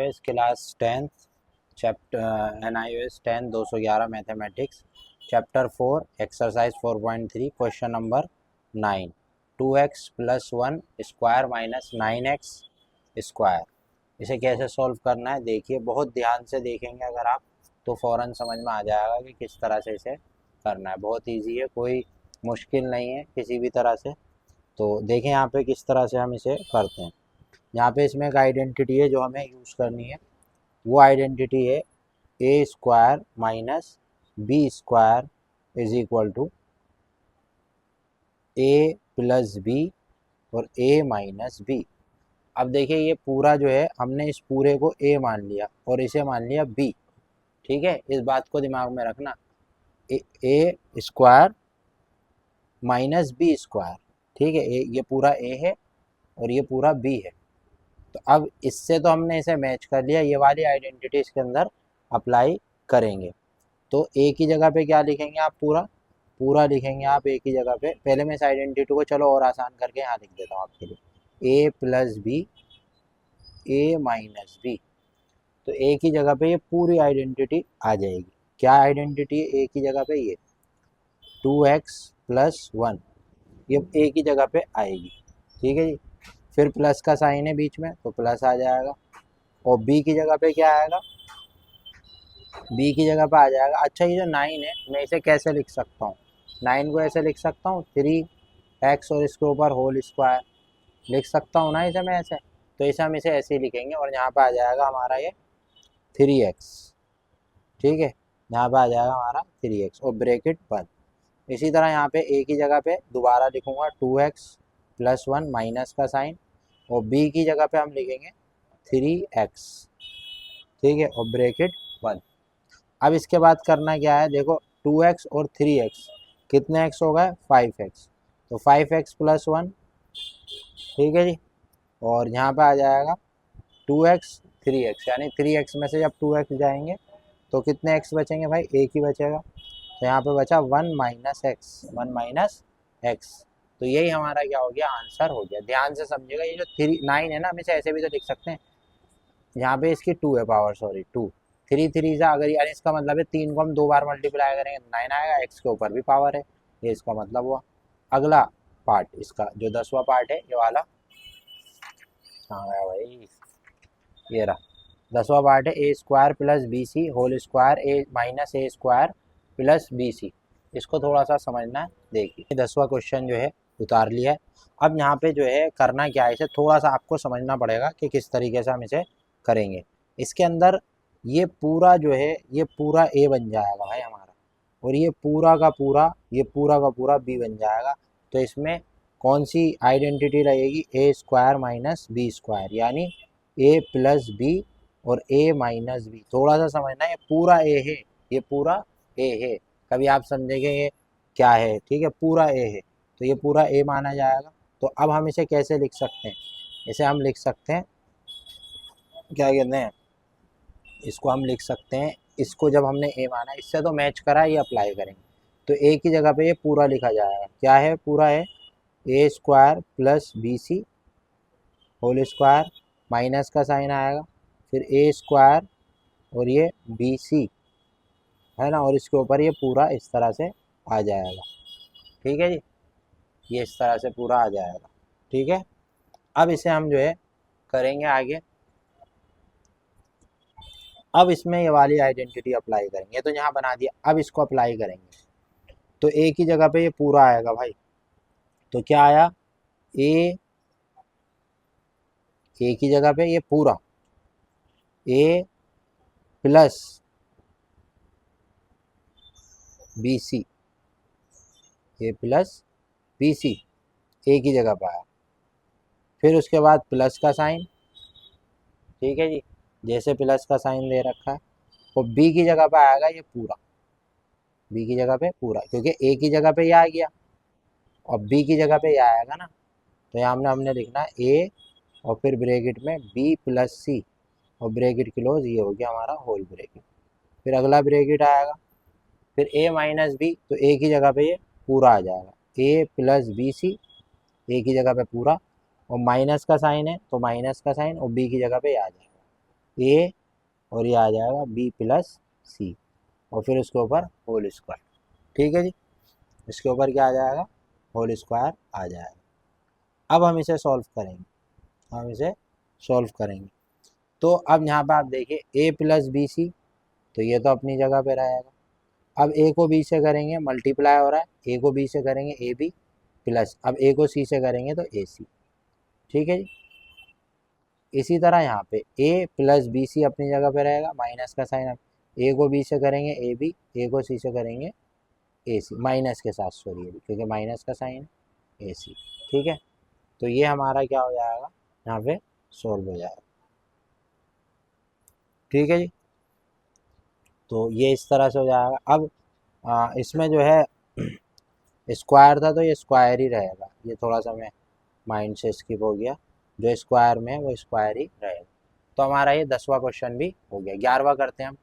Class 10th chapter NIOS 10 211 mathematics chapter 4 exercise 4.3 question number 9 2x + 1 square minus 9x square. इसे कैसे solve करना है देखिए, बहुत ध्यान से देखेंगे अगर आप तो फ़ौरन समझ में आ जाएगा कि किस तरह से इसे करना है। बहुत इजी है, कोई मुश्किल नहीं है किसी भी तरह से। तो देखें यहाँ पे किस तरह से हम इसे करते हैं। यहाँ पे इसमें एक आइडेंटिटी है जो हमें यूज़ करनी है। वो आइडेंटिटी है A square minus B square is equal to A plus B और ए माइनस बी। अब देखिए ये पूरा जो है हमने इस पूरे को ए मान लिया और इसे मान लिया बी। ठीक है, इस बात को दिमाग में रखना, ए स्क्वायर माइनस बी स्क्वायर। ठीक है, ये पूरा ए है और ये पूरा बी है। तो अब इससे तो हमने इसे मैच कर लिया, ये वाली आइडेंटिटी इसके अंदर अप्लाई करेंगे। तो ए की जगह पे क्या लिखेंगे आप, पूरा पूरा लिखेंगे आप ए की जगह पे। पहले मैं इस आइडेंटिटी को चलो और आसान करके यहाँ लिख देता हूँ आपके लिए, ए प्लस बी ए माइनस बी। तो ए की जगह पे ये पूरी आइडेंटिटी आ जाएगी। क्या आइडेंटिटी है ए की जगह पे, ये 2x + 1, ये ए की जगह पे आएगी। ठीक है जी, फिर प्लस का साइन है बीच में तो प्लस आ जाएगा। और बी की जगह पे क्या आएगा, बी की जगह पे आ जाएगा। अच्छा, ये जो 9 है मैं इसे कैसे लिख सकता हूँ, 9 को ऐसे लिख सकता हूँ 3x और इसके ऊपर होल स्क्वायर लिख सकता हूँ ना इसे मैं ऐसे। तो इसे हम इसे ऐसे ही लिखेंगे और यहाँ पे आ जाएगा हमारा ये 3x। ठीक है, यहाँ पे आ जाएगा हमारा 3x और ब्रैकेट बंद। इसी तरह यहाँ पे a की जगह पे दोबारा लिखूंगा 2x + 1 माइनस का साइन, और b की जगह पे हम लिखेंगे 3x। ठीक है, और ब्रैकेट बंद। अब इसके बाद करना क्या है, देखो 2x और 3x कितने x हो गए, 5x। तो 5x + 1। ठीक है जी, और यहाँ पे आ जाएगा 2x 3x, यानी 3x में से जब 2x जाएंगे तो कितने x बचेंगे भाई, एक ही बचेगा। तो यहाँ पे बचा 1 - x, 1 - x। तो यही हमारा क्या हो गया, आंसर हो गया। ध्यान से समझिएगा, ये जो 9 है ना, हम इसे ऐसे भी तो लिख सकते हैं। यहाँ पे इसकी 2 है पावर, सॉरी 2, 3 3 से अगर, यानी इसका मतलब है 3 को हम 2 बार मल्टीप्लाई करेंगे 9 आएगा, x के ऊपर भी पावर है, ये इसका मतलब हुआ। अगला पार्ट इसका जो 10वां पार्ट है ये वाला, कहाँ गया भाई, ये रहा 10वां पार्ट है, A square plus B C whole square A minus A square plus B C. इसको थोड़ा सा समझना है। देखिए 10वां क्वेश्चन जो है उतार लिया है। अब यहाँ पे जो है करना क्या है, इसे थोड़ा सा आपको समझना पड़ेगा कि किस तरीके से हम इसे करेंगे। इसके अंदर ये पूरा जो है, ये पूरा ए बन जाएगा भाई हमारा, और ये पूरा का पूरा, ये पूरा का पूरा बी बन जाएगा। तो इसमें कौन सी आइडेंटिटी रहेगी, ए स्क्वायर माइनस बी स्क्वायर, यानी ए प्लस बी और ए माइनस बी। थोड़ा सा समझना, ये पूरा ए है, ये पूरा ए है। कभी आप समझेंगे ये क्या है, ठीक है, पूरा ए है तो ये पूरा ए माना जाएगा। तो अब हम इसे कैसे लिख सकते हैं, इसे हम लिख सकते हैं, क्या कहते हैं, इसको हम लिख सकते हैं, इसको जब हमने ए माना, इससे तो मैच करा, ये अप्लाई करेंगे। तो ए की जगह पे ये पूरा लिखा जाएगा, क्या है, पूरा है A square plus B C whole square, minus का साइन आएगा, फिर ए स्क्वायर और ये बी सी है ना, और इसके ऊपर ये पूरा इस तरह से आ जाएगा। ठीक है जी, ये इस तरह से पूरा आ जाएगा। ठीक है, अब इसे हम जो है करेंगे आगे। अब इसमें ये वाली आइडेंटिटी अप्लाई करेंगे, तो यहाँ बना दिया, अब इसको अप्लाई करेंगे। तो ए की जगह पे ये पूरा आएगा भाई, तो क्या आया, ए ए की जगह पे ये पूरा ए प्लस बी सी, ए प्लस बी सी ए की जगह पर आया। फिर उसके बाद प्लस का साइन, ठीक है जी, जैसे प्लस का साइन दे रखा है। और बी की जगह पे आएगा ये पूरा, बी की जगह पे पूरा, क्योंकि ए की जगह पे ये आ गया और बी की जगह पे ये आएगा ना। तो यहाँ हमने लिखना है ए और फिर ब्रैकेट में बी प्लस सी और ब्रैकेट क्लोज, ये हो गया हमारा होल ब्रैकेट। फिर अगला ब्रैकेट आएगा, फिर ए माइनस बी, तो ए की जगह पे ये पूरा आ जाएगा, ए प्लस बी सी ए की जगह पे पूरा, और माइनस का साइन है तो माइनस का साइन, और बी की जगह पे आ जाएगा। ए और ये आ जाएगा बी प्लस सी और फिर उसके ऊपर होल स्क्वायर। ठीक है जी, इसके ऊपर क्या आ जाएगा, होल स्क्वायर आ जाएगा। अब हम इसे सॉल्व करेंगे, हम इसे सॉल्व करेंगे। तो अब यहाँ पे आप देखिए ए प्लस बी सी, तो ये तो अपनी जगह पे रहेगा। अब ए को बी से करेंगे, मल्टीप्लाई हो रहा है, ए को बी से करेंगे ए बी प्लस, अब ए को सी से करेंगे तो ए सी। ठीक है जी, इसी तरह यहाँ पे ए प्लस बी सी अपनी जगह पे रहेगा, माइनस का साइन, अब ए को बी से करेंगे ए बी, ए को सी से करेंगे ए सी, माइनस के साथ, सॉरी क्योंकि माइनस का साइन ए सी। ठीक है, तो ये हमारा क्या हो जाएगा, यहाँ पे सोल्व हो जाएगा। ठीक है जी, तो ये इस तरह से हो जाएगा। अब इसमें जो है स्क्वायर था तो ये स्क्वायर ही रहेगा, ये थोड़ा सा मैं माइंड से स्किप हो गया, जो स्क्वायर में है वो स्क्वायर ही रहेगा। तो हमारा ये 10वां क्वेश्चन भी हो गया। 11वां करते हैं हम।